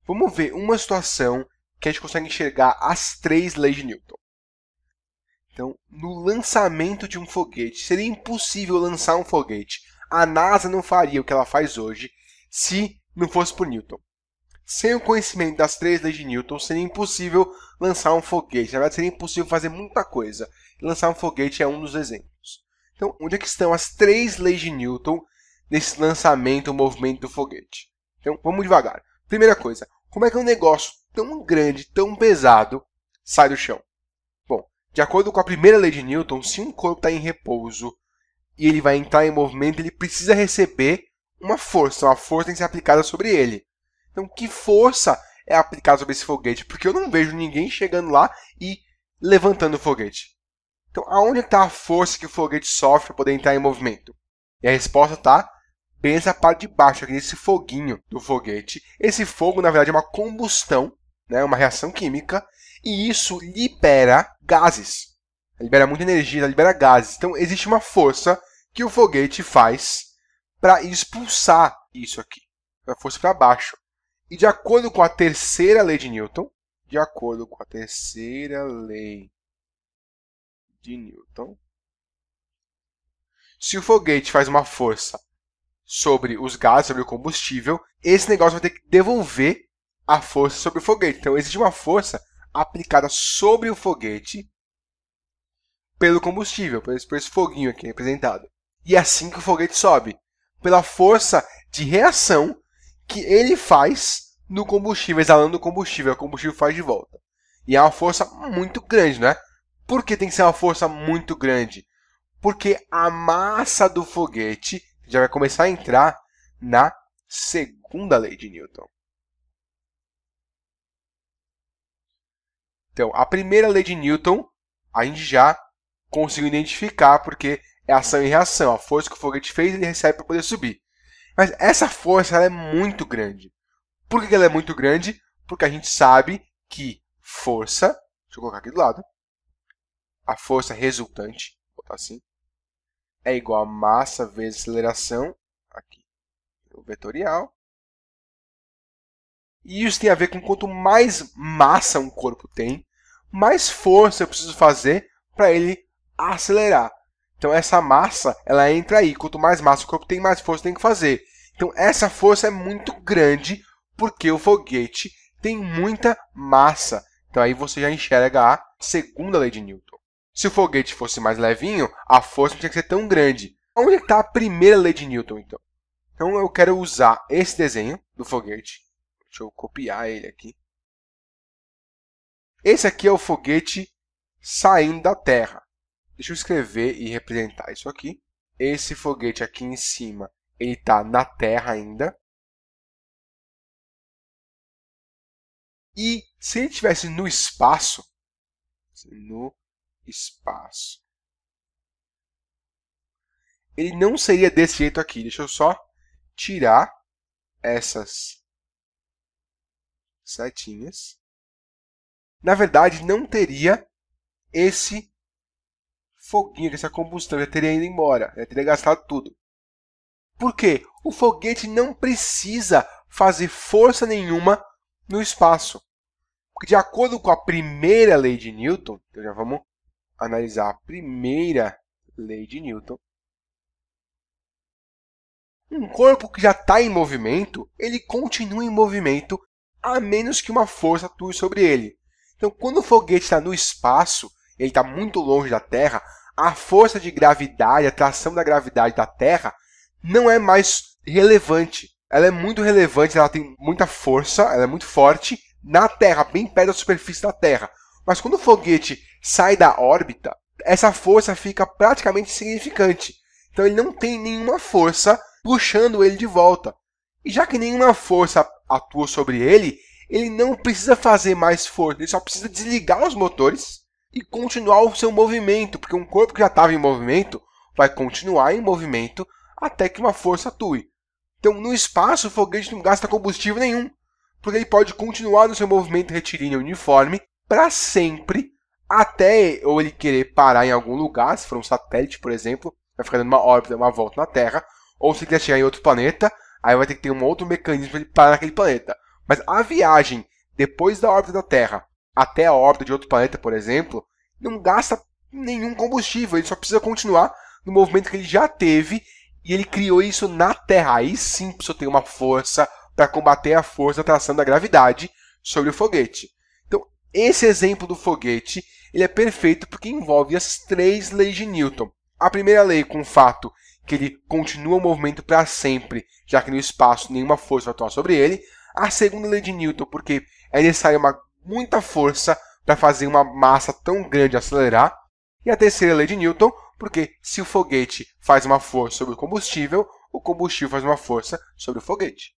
Vamos ver uma situação que a gente consegue enxergar as 3 leis de Newton. Então, no lançamento de um foguete, seria impossível lançar um foguete. A NASA não faria o que ela faz hoje se não fosse por Newton. Sem o conhecimento das 3 leis de Newton, seria impossível lançar um foguete. Na verdade, seria impossível fazer muita coisa. Lançar um foguete é um dos exemplos. Então, onde é que estão as 3 leis de Newton nesse lançamento, o movimento do foguete? Então, vamos devagar. Primeira coisa, como é que um negócio tão grande, tão pesado, sai do chão? Bom, de acordo com a primeira lei de Newton, se um corpo está em repouso e ele vai entrar em movimento, ele precisa receber uma força tem que ser aplicada sobre ele. Então, que força é aplicada sobre esse foguete? Porque eu não vejo ninguém chegando lá e levantando o foguete. Então, aonde está a força que o foguete sofre para poder entrar em movimento? E a resposta está bem nessa parte de baixo, aqui nesse foguinho do foguete. Esse fogo, na verdade, é uma combustão, né, uma reação química, e isso libera gases. Libera muita energia, libera gases. Então, existe uma força que o foguete faz para expulsar isso aqui, a força para baixo. E de acordo com a terceira lei de Newton, se o foguete faz uma força sobre os gases, sobre o combustível, esse negócio vai ter que devolver a força sobre o foguete. Então, existe uma força aplicada sobre o foguete pelo combustível, por esse foguinho aqui representado. E é assim que o foguete sobe, pela força de reação que ele faz no combustível, exalando o combustível faz de volta. E é uma força muito grande, né? Por que tem que ser uma força muito grande? Porque a massa do foguete já vai começar a entrar na segunda lei de Newton. Então, a primeira lei de Newton, a gente já conseguiu identificar, porque é ação e reação. A força que o foguete fez, ele recebe para poder subir. Mas essa força ela é muito grande. Por que ela é muito grande? Porque a gente sabe que força, deixa eu colocar aqui do lado, a força resultante, vou botar assim, é igual a massa vezes aceleração, aqui, o vetorial. E isso tem a ver com quanto mais massa um corpo tem, mais força eu preciso fazer para ele acelerar. Então essa massa, ela entra aí. Quanto mais massa o corpo tem, mais força tem que fazer. Então essa força é muito grande porque o foguete tem muita massa. Então aí você já enxerga a segunda lei de Newton. Se o foguete fosse mais levinho, a força não tinha que ser tão grande. Onde está a primeira lei de Newton, então? Então eu quero usar esse desenho do foguete. Deixa eu copiar ele aqui. Esse aqui é o foguete saindo da Terra. Deixa eu escrever e representar isso aqui. Esse foguete aqui em cima, ele está na Terra ainda. E se ele estivesse no espaço, ele não seria desse jeito aqui. Deixa eu só tirar essas setinhas. Na verdade, não teria esse foguinho, essa combustão, já teria ido embora, já teria gastado tudo. Por quê? O foguete não precisa fazer força nenhuma no espaço. Porque de acordo com a primeira lei de Newton, então já vamos analisar a primeira lei de Newton, um corpo que já está em movimento, ele continua em movimento a menos que uma força atue sobre ele. Então, quando o foguete está no espaço, ele está muito longe da Terra, a força de gravidade, a atração da gravidade da Terra não é mais relevante. Ela é muito relevante, ela tem muita força, ela é muito forte na Terra, bem perto da superfície da Terra. Mas quando o foguete sai da órbita, essa força fica praticamente insignificante. Então ele não tem nenhuma força puxando ele de volta. E já que nenhuma força atua sobre ele, ele não precisa fazer mais força, ele só precisa desligar os motores e continuar o seu movimento, porque um corpo que já estava em movimento vai continuar em movimento até que uma força atue. Então, no espaço, o foguete não gasta combustível nenhum, porque ele pode continuar no seu movimento retilíneo uniforme para sempre, até ou ele querer parar em algum lugar, se for um satélite, por exemplo, vai ficar dando uma órbita, uma volta na Terra, ou se ele quiser chegar em outro planeta, aí vai ter que ter um outro mecanismo para ele parar naquele planeta. Mas a viagem depois da órbita da Terra até a órbita de outro planeta, por exemplo, não gasta nenhum combustível, ele só precisa continuar no movimento que ele já teve e ele criou isso na Terra. Aí sim precisa ter uma força para combater a força da atração da gravidade sobre o foguete. Então, esse exemplo do foguete ele é perfeito porque envolve as 3 leis de Newton. A primeira lei com o fato que ele continua o movimento para sempre, já que no espaço nenhuma força vai atuar sobre ele. A segunda lei de Newton, porque é necessária muita força para fazer uma massa tão grande acelerar. E a terceira lei de Newton, porque se o foguete faz uma força sobre o combustível faz uma força sobre o foguete.